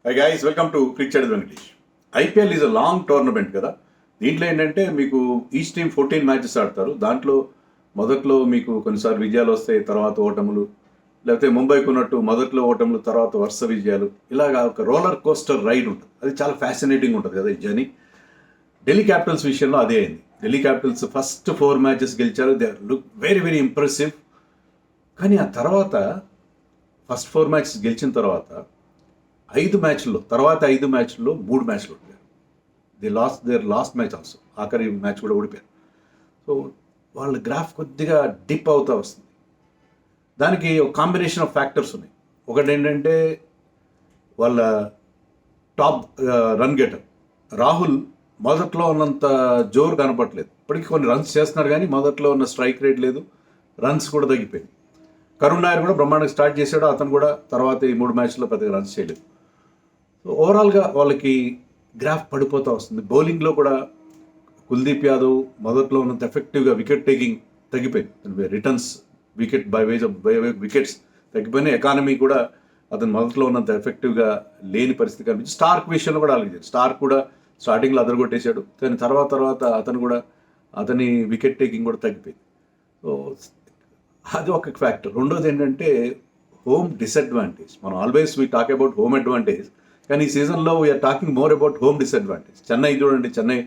Hi guys, welcome to cricket Venkatesh. IPL is a long tournament కదా. దీంట్లో ఏంటంటే మీకు ఈచ్ టీమ్ 14 మ్యాచెస్ ఆడతారు. దాంట్లో మొదట్లో మీకు కొన్నిసార్లు విజయాలు వస్తాయి, తర్వాత ఓటములు, లేకపోతే ముంబైకి ఉన్నట్టు మొదట్లో ఓటములు, తర్వాత వరుస విజయాలు, ఇలాగా ఒక రోలర్ కోస్టర్ రైడ్ ఉంటుంది. అది చాలా ఫ్యాసినేటింగ్ ఉంటుంది కదా ఈ జర్నీ. ఢిల్లీ క్యాపిటల్స్ విషయంలో అదే అయింది. ఢిల్లీ క్యాపిటల్స్ ఫస్ట్ 4 మ్యాచెస్ గెలిచారు. They look very very impressive. కానీ ఆ తర్వాత ఫస్ట్ 4 మ్యాచెస్ గెలిచిన తర్వాత 5 మ్యాచ్ల్లో 3 మ్యాచ్లు ఓడిపోయారు. దే లాస్ట్ మ్యాచ్ ఆల్సో, ఆఖరి మ్యాచ్ కూడా ఓడిపోయారు. సో వాళ్ళ గ్రాఫ్ కొద్దిగా డిప్ అవుతూ వస్తుంది. దానికి ఒక కాంబినేషన్ ఆఫ్ ఫ్యాక్టర్స్ ఉన్నాయి. ఒకటి ఏంటంటే వాళ్ళ టాప్ రన్ గెటర్ రాహుల్ మొదట్లో ఉన్నంత జోరు కనపట్లేదు. ఇప్పటికీ కొన్ని రన్స్ చేస్తున్నారు కానీ మొదట్లో ఉన్న స్ట్రైక్ రేట్ లేదు, రన్స్ కూడా తగ్గిపోయింది. కరుణ్ నాయర్ కూడా బ్రహ్మాండంగా స్టార్ట్ చేశాడు, అతను కూడా తర్వాత ఈ 3 మ్యాచ్ల్లో పెద్దగా రన్స్ చేయలేదు. సో ఓవరాల్గా వాళ్ళకి గ్రాఫ్ పడిపోతూ వస్తుంది. బౌలింగ్లో కూడా కుల్దీప్ యాదవ్ మొదట్లో ఉన్నంత ఎఫెక్టివ్గా వికెట్ టేకింగ్ తగ్గిపోయింది. రిటర్న్స్ వికెట్ బై వికెట్స్ తగ్గిపోయినాయి. ఎకానమీ కూడా అతను మొదట్లో ఉన్నంత ఎఫెక్టివ్గా లేని పరిస్థితి కనిపించింది. స్టార్క్ విషయంలో కూడా అలాగే. స్టార్క్ కూడా స్టార్టింగ్లో అదరగొట్టేశాడు, కానీ తర్వాత అతని వికెట్ టేకింగ్ కూడా తగ్గిపోయింది. సో అది ఒక ఫ్యాక్టర్. రెండోది ఏంటంటే హోమ్ డిసడ్వాంటేజ్. మనం always we talk about home advantage, కానీ ఈ సీజన్లో we are talking more about home disadvantage. Chennai చూడండి, చెన్నై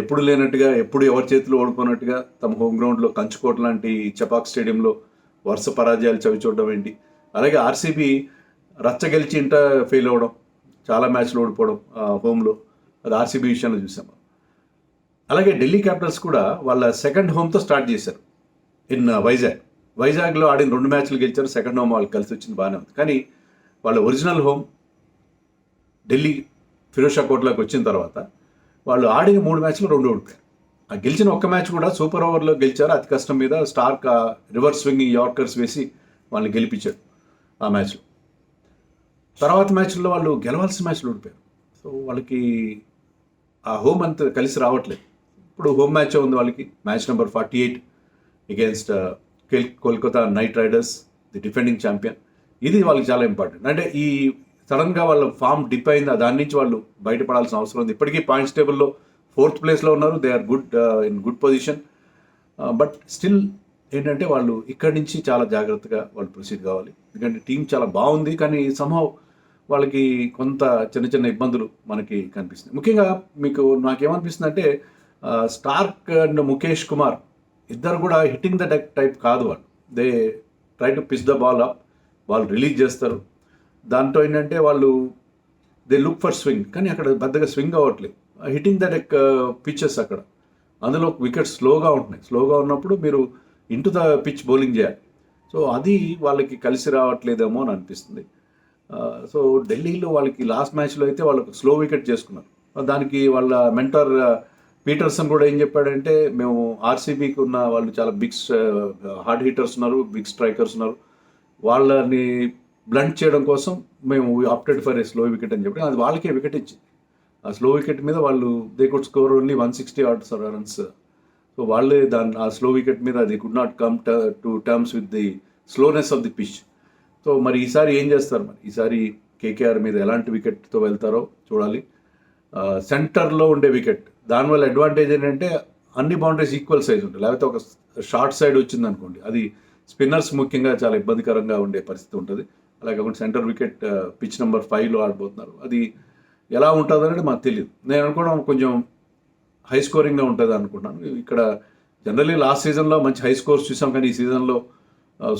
ఎప్పుడు లేనట్టుగా, ఎప్పుడు ఎవరి చేతిలో ఓడిపోయినట్టుగా తమ హోమ్ గ్రౌండ్లో కంచుకోట లాంటి చపాక్ స్టేడియంలో వరుస పరాజయాలు చవిచూడడం ఏంటి. అలాగే ఆర్సీబీ రచ్చ గెలిచి ఇంట ఫెయిల్ అవ్వడం, చాలా మ్యాచ్లు ఓడిపోవడం హోమ్లో, అది ఆర్సీబీ విషయంలో చూసాము. అలాగే ఢిల్లీ క్యాపిటల్స్ కూడా వాళ్ళ సెకండ్ హోమ్తో స్టార్ట్ చేశారు ఇన్ వైజాగ్లో ఆడిన 2 మ్యాచ్లు గెలిచారు. సెకండ్ హోమ్ వాళ్ళకి కలిసి వచ్చింది, బాగానే ఉంది. కానీ వాళ్ళ ఒరిజినల్ హోమ్ ఢిల్లీ ఫిరోజ్ షా కోట్లోకి వచ్చిన తర్వాత వాళ్ళు ఆడిన 3 మ్యాచ్లు 2 ఓడిపోయారు. ఆ గెలిచిన ఒక్క మ్యాచ్ కూడా సూపర్ ఓవర్లో గెలిచారు, అతి కష్టం మీద. స్టార్క్ రివర్స్ స్వింగింగ్ యార్కర్స్ వేసి వాళ్ళని గెలిపించాడు ఆ మ్యాచ్లో. తర్వాత మ్యాచ్లో వాళ్ళు గెలవాల్సిన మ్యాచ్లు ఓడిపోయారు. సో వాళ్ళకి ఆ హోమ్ అంతా కలిసి రావట్లేదు. ఇప్పుడు హోమ్ మ్యాచ్ ఉంది వాళ్ళకి, match number 48 against Kolkata night riders, the defending champion. ఇది వాళ్ళకి చాలా ఇంపార్టెంట్. అంటే ఈ సడన్గా వాళ్ళ ఫామ్ డిప్ అయింది, దాని నుంచి వాళ్ళు బయటపడాల్సిన అవసరం ఉంది. ఇప్పటికీ పాయింట్స్ టేబుల్లో 4th ప్లేస్లో ఉన్నారు. They are in good position. But still ఏంటంటే వాళ్ళు ఇక్కడి నుంచి చాలా జాగ్రత్తగా వాళ్ళు ప్రొసీడ్ కావాలి. ఎందుకంటే టీం చాలా బాగుంది, కానీ సంహవ్ వాళ్ళకి కొంత చిన్న ఇబ్బందులు మనకి కనిపిస్తుంది. ముఖ్యంగా నాకేమనిపిస్తుంది అంటే స్టార్క్ అండ్ ముఖేష్ కుమార్ ఇద్దరు కూడా హిట్టింగ్ ద డెక్ టైప్ కాదు. వాళ్ళు they try to pitch the ball up, వాళ్ళు రిలీజ్ చేస్తారు. దాంట్లో ఏంటంటే వాళ్ళు దే లుక్ ఫర్ స్వింగ్, కానీ అక్కడ పెద్దగా స్వింగ్ అవ్వట్లేదు. హిట్టింగ్ ద డెక్ పిచ్చెస్ అక్కడ, అందులో వికెట్స్ స్లోగా ఉంటున్నాయి. స్లోగా ఉన్నప్పుడు మీరు ఇంటూ ద పిచ్ బౌలింగ్ చేయాలి. సో అది వాళ్ళకి కలిసి రావట్లేదేమో అని అనిపిస్తుంది. సో ఢిల్లీలో వాళ్ళకి లాస్ట్ మ్యాచ్లో అయితే వాళ్ళకి స్లో వికెట్ చేసుకున్నారు. దానికి వాళ్ళ మెంటర్ పీటర్సన్ కూడా ఏం చెప్పాడంటే, మేము ఆర్సీబీకి ఉన్న వాళ్ళు చాలా బిగ్ హార్డ్ హిట్టర్స్ ఉన్నారు, బిగ్ స్ట్రైకర్స్ ఉన్నారు, వాళ్ళని బ్లంట్ చేయడం కోసం మేము opted for a slow wicket అని చెప్పి అది వాళ్ళకే వికెట్ ఇచ్చింది. ఆ స్లో వికెట్ మీద వాళ్ళు they could score only 160 runs. So వాళ్ళే ఆ స్లో వికెట్ మీద they could not come to terms with the slowness of the pitch. So మరి ఈసారి ఏం చేస్తారు, మరి ఈసారి కేకేఆర్ మీద ఎలాంటి వికెట్తో వెళ్తారో చూడాలి. సెంటర్లో ఉండే వికెట్, దానివల్ల అడ్వాంటేజ్ ఏంటంటే అన్ని బౌండరీస్ ఈక్వల్ సైజ్ ఉంటాయి. లేకపోతే ఒక షార్ట్ సైడ్ వచ్చింది అనుకోండి, అది స్పిన్నర్స్ ముఖ్యంగా చాలా ఇబ్బందికరంగా ఉండే పరిస్థితి ఉంటుంది. అలాగే కాకుండా సెంటర్ వికెట్ పిచ్ నెంబర్ 5లో ఆడబోతున్నారు. అది ఎలా ఉంటుంది అనేది మాకు తెలియదు. నేను అనుకోవడం కొంచెం హై స్కోరింగ్గా ఉంటుంది అనుకుంటున్నాను. ఇక్కడ జనరల్లీ లాస్ట్ సీజన్లో మంచి హై స్కోర్స్ చూసాం, కానీ ఈ సీజన్లో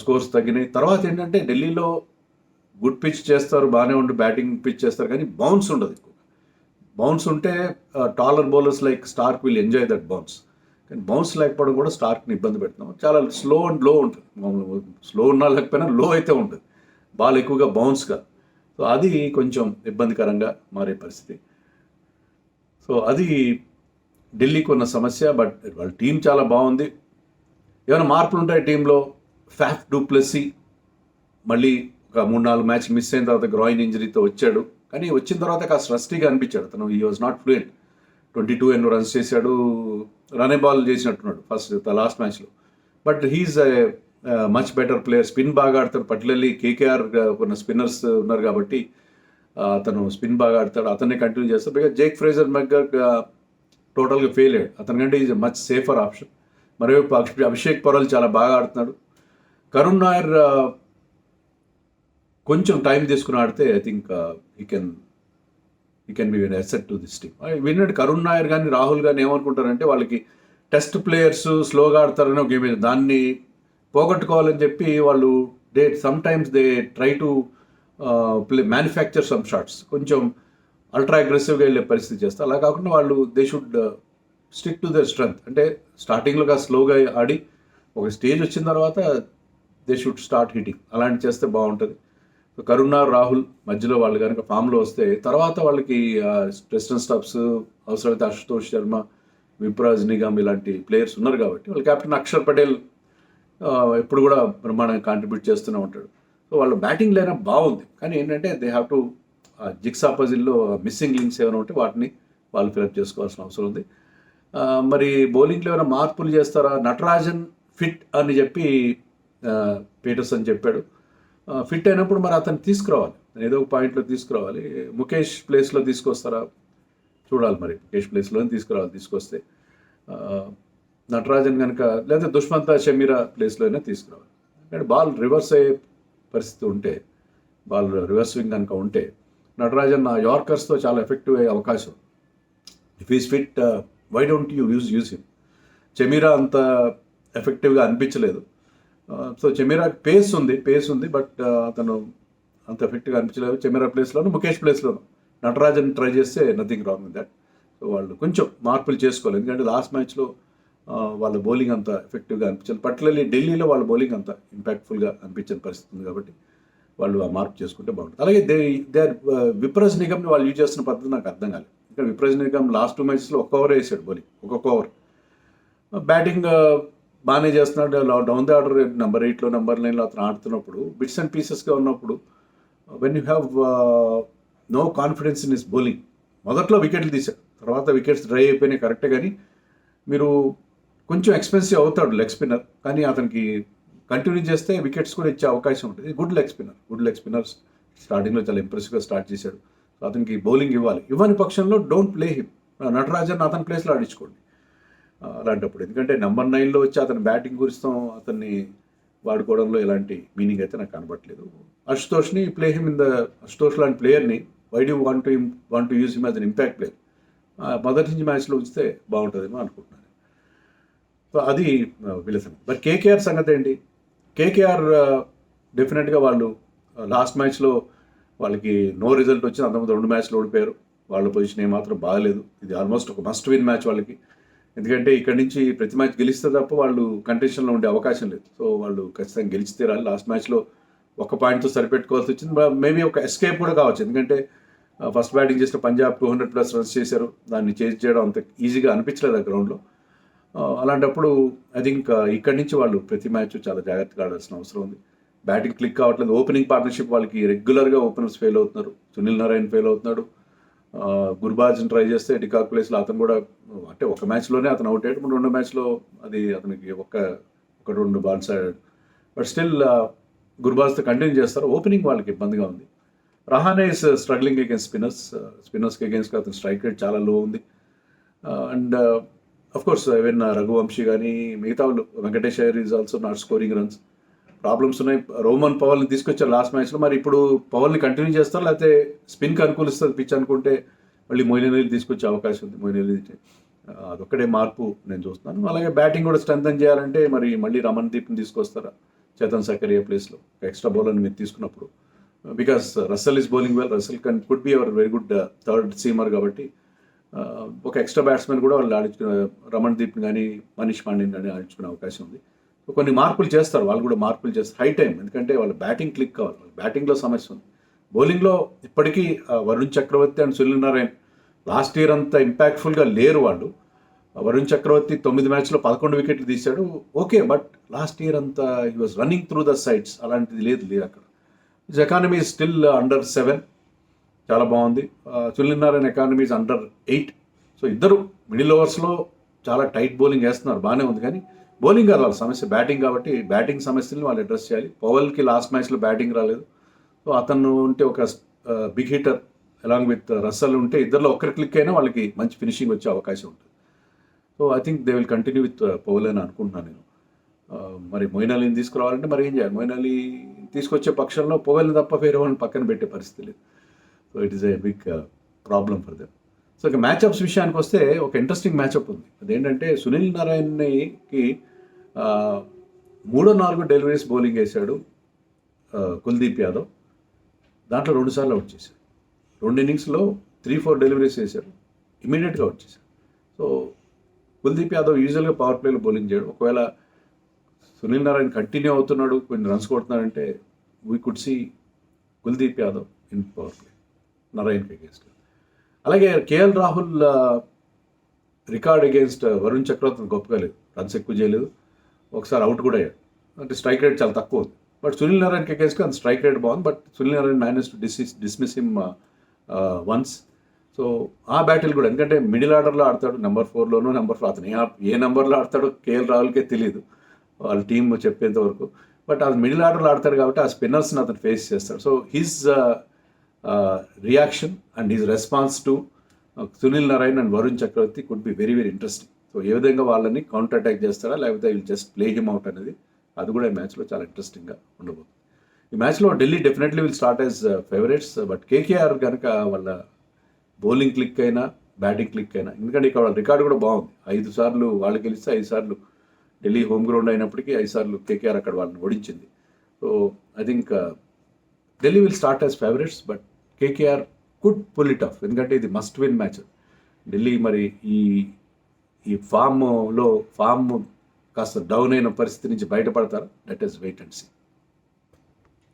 స్కోర్స్ తగ్గినాయి. తర్వాత ఏంటంటే ఢిల్లీలో గుడ్ పిచ్ చేస్తారు, బాగానే ఉండి బ్యాటింగ్ పిచ్ చేస్తారు, కానీ బౌన్స్ ఉండదు. ఎక్కువ బౌన్స్ ఉంటే taller bowlers like Starc will enjoy that bounce. కానీ బౌన్స్ లేకపోవడం కూడా స్టార్క్ని ఇబ్బంది పెడుతున్నాం. చాలా స్లో అండ్ లో ఉంటుంది. మామూలు స్లో ఉన్నా లేకపోయినా లో అయితే ఉంటుంది, బాల్ ఎక్కువగా బౌన్స్గా. సో అది కొంచెం ఇబ్బందికరంగా మారే పరిస్థితి. సో అది ఢిల్లీకి ఉన్న సమస్య. బట్ వాళ్ళ టీం చాలా బాగుంది. ఏమైనా మార్పులు ఉంటాయి టీంలో. ఫాఫ్ డు ప్లెస్సీ మళ్ళీ ఒక 3-4 మ్యాచ్ మిస్ అయిన తర్వాత గ్రాయిన్ ఇంజరీతో వచ్చాడు, కానీ వచ్చిన తర్వాత కాస్త రస్టీగా అనిపించాడు. అతను he was not fluent. 22 runs చేశాడు, రన్ బాల్ చేసినట్టున్నాడు లాస్ట్ మ్యాచ్లో. But he's much better player. Spin బాగా ఆడతారు, పర్టికులర్లీ కేకేఆర్ ఉన్న స్పిన్నర్స్ ఉన్నారు కాబట్టి అతను స్పిన్ బాగా ఆడతాడు, అతన్నే కంటిన్యూ చేస్తాడు. బికాజ్ జేక్ ఫ్రేజర్ మెగ్గర్ టోటల్గా ఫెయిల్ అయ్యాడు. అతనికంటే ఈజ్ మచ్ సేఫర్ ఆప్షన్. మరోవైపు అభిషేక్ పరల్ చాలా బాగా ఆడుతున్నాడు. కరుణ్ నాయర్ కొంచెం టైం తీసుకుని ఆడితే I think he can be an asset to this team. విన్నట్టు కరుణ్ నాయర్ కానీ రాహుల్ కానీ ఏమనుకుంటారంటే వాళ్ళకి టెస్ట్ ప్లేయర్స్ స్లోగా ఆడతారని ఒక ఇమేజ్, దాన్ని పోగొట్టుకోవాలని చెప్పి వాళ్ళు some times they try to manufacture some shots, కొంచెం అల్ట్రా అగ్రెసివ్గా వెళ్ళే పరిస్థితి చేస్తారు. అలా కాకుండా వాళ్ళు they should stick to their strength. అంటే స్టార్టింగ్లో స్లోగా ఆడి ఒక స్టేజ్ వచ్చిన తర్వాత దే షుడ్ స్టార్ట్ హిట్టింగ్. అలాంటి చేస్తే బాగుంటుంది. కరుణ రాహుల్ మధ్యలో వాళ్ళు కనుక ఫామ్లో వస్తే తర్వాత వాళ్ళకి వెస్టర్న్ స్టాప్స్, అవసరమైతే అశుతోష్ శర్మ, విప్రాజ్ నిగమ్ ఇలాంటి ప్లేయర్స్ ఉన్నారు కాబట్టి వాళ్ళు కెప్టెన్ అక్షర్ పటేల్ ఎప్పుడు కూడా బ్రహ్మాండంగా కాంట్రిబ్యూట్ చేస్తూనే ఉంటాడు. సో వాళ్ళ బ్యాటింగ్ లైనప్ బాగుంది, కానీ ఏంటంటే దే హ్యావ్ టు జిక్సా పజిల్లో మిస్సింగ్ లింక్స్ ఏమైనా ఉంటే వాటిని వాళ్ళు ఫిలప్ చేసుకోవాల్సిన అవసరం ఉంది. మరి బౌలింగ్లో ఏమైనా మార్పులు చేస్తారా? నటరాజన్ ఫిట్ అని చెప్పి పీటర్సన్ చెప్పాడు. ఫిట్ అయినప్పుడు మరి అతను తీసుకురావాలి, ఏదో ఒక పాయింట్లో తీసుకురావాలి. ముఖేష్ ప్లేస్లో తీసుకొస్తారా చూడాలి. మరి ముఖేష్ ప్లేస్లో తీసుకొస్తే నటరాజన్ కనుక, లేదా దుష్మంత షమీరా ప్లేస్లో అయినా తీసుకురావాలి. అంటే బాల్ రివర్స్ అయ్యే పరిస్థితి ఉంటే, బాల్ రివర్స్ స్వింగ్ కనుక ఉంటే నటరాజన్ యార్కర్స్తో చాలా ఎఫెక్టివ్ అయ్యే అవకాశం. If is fit why don't you use him. Chameera అంత ఎఫెక్టివ్గా అనిపించలేదు. సో షమీరా పేస్ ఉంది, బట్ అతను అంత ఎఫెక్టివ్గా అనిపించలేదు. షమీరా ప్లేస్లోను, ముఖేష్ ప్లేస్లోను నటరాజన్ ట్రై చేస్తే nothing wrong with that. So వాళ్ళు కొంచెం మార్పులు చేసుకోవాలి, ఎందుకంటే లాస్ట్ మ్యాచ్లో వాళ్ళ బౌలింగ్ అంత ఎఫెక్టివ్గా అనిపించాలి. పర్టికులర్లీ ఢిల్లీలో వాళ్ళ బౌలింగ్ అంత ఇంపాక్ట్ఫుల్గా అనిపించిన పరిస్థితి ఉంది కాబట్టి వాళ్ళు ఆ మార్పు చేసుకుంటే బాగుంటుంది. అలాగే దే విప్రాజ్ నిగమ్ని వాళ్ళు యూజ్ చేస్తున్న పద్ధతి నాకు అర్థం కాలేదు. ఇక్కడ విప్రాజ్ నిగమ్ లాస్ట్ 2 మ్యాచెస్లో ఒక్క ఓవర్ వేసాడు బౌలింగ్, ఒక్కొక్క ఓవర్. బ్యాటింగ్ బాగానే చేస్తున్నాడు. డౌన్ ది ఆర్డర్ నెంబర్ 8లో నెంబర్ 9లో అతను ఆడుతున్నప్పుడు బిట్స్ అండ్ పీసెస్గా ఉన్నప్పుడు when you have no confidence in his bowling, మొదట్లో వికెట్లు తీశాడు, తర్వాత వికెట్స్ డ్రై అయిపోయినాయి కరెక్టే, కానీ మీరు కొంచెం ఎక్స్పెన్సివ్ అవుతాడు లెగ్ స్పిన్నర్, కానీ అతనికి కంటిన్యూ చేస్తే వికెట్స్ కూడా ఇచ్చే అవకాశం ఉంటుంది. గుడ్ లెగ్ స్పిన్నర్స్ స్టార్టింగ్లో చాలా ఇంప్రెసివ్గా స్టార్ట్ చేశాడు. సో అతనికి బౌలింగ్ ఇవ్వని పక్షంలో డోంట్ ప్లే హిమ్. నటరాజన్ అతని ప్లేస్లో ఆడించుకోండి అలాంటప్పుడు, ఎందుకంటే నెంబర్ 9లో వచ్చి అతని బ్యాటింగ్ గురిస్తాం, అతన్ని వాడుకోవడంలో ఎలాంటి మీనింగ్ అయితే నాకు కనబడట్లేదు. అశుతోష్ని play him in the, Ashutosh లాంటి ప్లేయర్ని why do want to use him as an impact player. మొదటి నుంచి మ్యాచ్లో ఉంచితే బాగుంటుందేమో అనుకుంటున్నాను. సో అది వీళ్ళ సంగతి. బట్ కేకేఆర్ సంగతి ఏంటి? కేకేఆర్ డెఫినెట్గా వాళ్ళు లాస్ట్ మ్యాచ్లో వాళ్ళకి నో రిజల్ట్ వచ్చింది, అంతకుముందు 2 మ్యాచ్లు ఓడిపోయారు. వాళ్ళ పొజిషన్ ఏమాత్రం బాగలేదు. ఇది ఆల్మోస్ట్ ఒక మస్ట్ విన్ మ్యాచ్ వాళ్ళకి, ఎందుకంటే ఇక్కడ నుంచి ప్రతి మ్యాచ్ గెలిస్తే తప్ప వాళ్ళు కంటెన్షన్లో ఉండే అవకాశం లేదు. సో వాళ్ళు ఖచ్చితంగా గెలిచి తీరాలి. లాస్ట్ మ్యాచ్లో 1 పాయింట్తో సరిపెట్టుకోవాల్సి వచ్చింది. మేబీ ఒక ఎస్కేప్ కూడా కావచ్చు, ఎందుకంటే ఫస్ట్ బ్యాటింగ్ చేసిన పంజాబ్ 200+ రన్స్ చేశారు. దాన్ని చేజ్ చేయడం అంత ఈజీగా అనిపించలేదు ఆ గ్రౌండ్లో. అలాంటప్పుడు ఐ థింక్ ఇక్కడి నుంచి వాళ్ళు ప్రతి మ్యాచ్ చాలా జాగ్రత్తగా ఆడాల్సిన అవసరం ఉంది. బ్యాటింగ్ క్లిక్ కావట్లేదు. ఓపెనింగ్ పార్ట్నర్షిప్ వాళ్ళకి రెగ్యులర్గా ఓపెనర్స్ ఫెయిల్ అవుతున్నారు. సునీల్ నారాయణ ఫెయిల్ అవుతున్నాడు. గుర్బాజ్ని ట్రై చేస్తే డికాక్ ప్లేస్లో అతను కూడా, అంటే ఒక మ్యాచ్లోనే అతను అవుట్ అయ్యాడు. 2 మ్యాచ్లో అది అతనికి ఒక 2 బాల్స్ ఆడాడు. బట్ స్టిల్ గుర్బాజ్తో కంటిన్యూ చేస్తారు. ఓపెనింగ్ వాళ్ళకి ఇబ్బందిగా ఉంది. రహానే ఇస్ స్ట్రగ్లింగ్ అగేన్స్ట్ స్పిన్నర్స్కి అగేన్స్ట్గా అతని స్ట్రైక్ రేట్ చాలా లో ఉంది. And of course even Raghuvanshi కానీ మిగతా వాళ్ళు, Venkatesh Iyer is also not scoring runs. Problems ఉన్నాయి. రోమన్ పవల్ని తీసుకొచ్చారు లాస్ట్ మ్యాచ్లో. మరి ఇప్పుడు పవల్ని కంటిన్యూ చేస్తారు, లేకపోతే స్పిన్కి అనుకూలిస్తుంది పిచ్ అనుకుంటే మళ్ళీ మొయిన్ అలీ తీసుకొచ్చే అవకాశం ఉంది. మొయిన్ అలీ అదొక్కడే మార్పు నేను చూస్తున్నాను. అలాగే బ్యాటింగ్ కూడా స్ట్రెంథన్ చేయాలంటే మరి మళ్ళీ రమణ్ దీప్ని తీసుకొస్తారా చేతన్ సకరియా ప్లేస్లో ఎక్స్ట్రా బౌలర్ని మీరు తీసుకున్నప్పుడు? Because Russell is bowling well, Russell could be our very good third seamer కాబట్టి ఒక ఎక్స్ట్రా బ్యాట్స్మెన్ కూడా వాళ్ళు ఆడించుకునే, రమణ్ దీప్ని కానీ మనీష్ పాండేని కానీ ఆడించుకునే అవకాశం ఉంది. కొన్ని మార్పులు చేస్తారు, వాళ్ళు కూడా మార్పులు చేస్తారు. హై టైం, ఎందుకంటే వాళ్ళ బ్యాటింగ్ క్లిక్ కావాలి. బ్యాటింగ్లో సమస్య ఉంది. బౌలింగ్లో ఇప్పటికీ Varun Chakravarthy and Sunil Narine last year అంత ఇంపాక్ట్ఫుల్గా లేరు వాళ్ళు. వరుణ్ చక్రవర్తి 9 మ్యాచ్లో 11 వికెట్లు తీశాడు, ఓకే. బట్ లాస్ట్ ఇయర్ అంతా he was running through the sides, అలాంటిది లేదు అక్కడ. హిస్ ఎకానమీ స్టిల్ అండర్ 7, చాలా బాగుంది. Sunil Narayan economy is under 8. So ఇద్దరు మిడిల్ ఓవర్స్లో చాలా టైట్ బౌలింగ్ వేస్తున్నారు, బాగానే ఉంది. కానీ బౌలింగ్ కాదు వాళ్ళ సమస్య, బ్యాటింగ్. కాబట్టి బ్యాటింగ్ సమస్యలను వాళ్ళు అడ్రస్ చేయాలి. పవల్కి లాస్ట్ మ్యాచ్లో బ్యాటింగ్ రాలేదు. సో అతను ఉంటే ఒక big hitter along with Russell ఉంటే ఇద్దరిలో ఒక్కరి క్లిక్ అయినా వాళ్ళకి మంచి ఫినిషింగ్ వచ్చే అవకాశం ఉంటుంది. So I think they will continue with పవల్ అని అనుకుంటున్నాను నేను. మరి మొయిన్ అలీని తీసుకురావాలంటే మరి ఏం చేయాలి? మొయిన్ అలీ తీసుకొచ్చే పక్షంలో పవల్ని తప్ప వేరే వాళ్ళని పక్కన పెట్టే పరిస్థితి లేదు. So it is a big problem for them. So ఇక మ్యాచ్అప్స్ విషయానికి వస్తే ఒక ఇంట్రెస్టింగ్ మ్యాచ్అప్ ఉంది. అదేంటంటే సునీల్ నారాయణకి 3-4 డెలివరీస్ బౌలింగ్ వేశాడు కుల్దీప్ యాదవ్. దాంట్లో 2 సార్లు అవుట్ చేశాడు. 2 ఇన్నింగ్స్లో 3-4 డెలివరీస్ వేశాడు, ఇమీడియట్గా అవుట్ చేశాడు. సో కుల్దీప్ యాదవ్ యూజువల్గా పవర్ ప్లేలో బౌలింగ్ చేయడు. ఒకవేళ సునీల్ నారాయణ కంటిన్యూ అవుతున్నాడు, కొన్ని రన్స్ కొడుతున్నాడంటే we could see Kuldeep Yadav in power play నారాయణకి అగేన్స్ట్. అలాగే KL Rahul record against Varun Chakravarthy గొప్పగా లేదు, రన్స్ ఎక్కువ చేయలేదు, ఒకసారి అవుట్ కూడా అయ్యాడు. అంటే స్ట్రైక్ రేట్ చాలా తక్కువ ఉంది. బట్ సునీల్ నారాయణకి అగేన్స్ట్గా అంత స్ట్రైక్ రేట్ బాగుంది. But Sunil Narayana manage to dismiss him once. So ఆ బ్యాటిల్ కూడా, ఎందుకంటే మిడిల్ ఆర్డర్లో ఆడతాడు, నెంబర్ 4లోనూ నెంబర్ 4 అతను ఏ నెంబర్లో ఆడతాడో కేఎల్ రాహుల్కే తెలియదు వాళ్ళ టీం చెప్పేంత వరకు. బట్ అది మిడిల్ ఆర్డర్లో ఆడతాడు కాబట్టి ఆ స్పిన్నర్స్ని అతను ఫేస్ చేస్తాడు. So his reaction and his response to Sunil Narine and Varun Chakravarthy could be very very interesting. So ఏ విధంగా వాళ్ళని కౌంటర్ అటాక్ చేస్తాడా, లేకపోతే will just play him out అనేది, అది కూడా ఈ మ్యాచ్లో చాలా ఇంట్రెస్టింగ్గా ఉండబోతుంది. ఈ మ్యాచ్లో Delhi definitely will start as favourites. But KKR కనుక వాళ్ళ బౌలింగ్ క్లిక్ అయినా బ్యాటింగ్ క్లిక్ అయినా, ఎందుకంటే ఇక్కడ వాళ్ళ రికార్డు కూడా బాగుంది. 5 సార్లు వాళ్ళు గెలిస్తే 5 సార్లు ఢిల్లీ హోమ్ గ్రౌండ్ అయినప్పటికీ 5 సార్లు కేకేఆర్ అక్కడ వాళ్ళని ఓడించింది. So I think Delhi will start as favourites, but KKR could pull it off, ఎందుకంటే ఇది మస్ట్ విన్ మ్యాచ్. ఢిల్లీ మరి ఈ ఫామ్ కాస్త డౌన్ అయిన పరిస్థితి నుంచి బయటపడతారు. That is wait and see.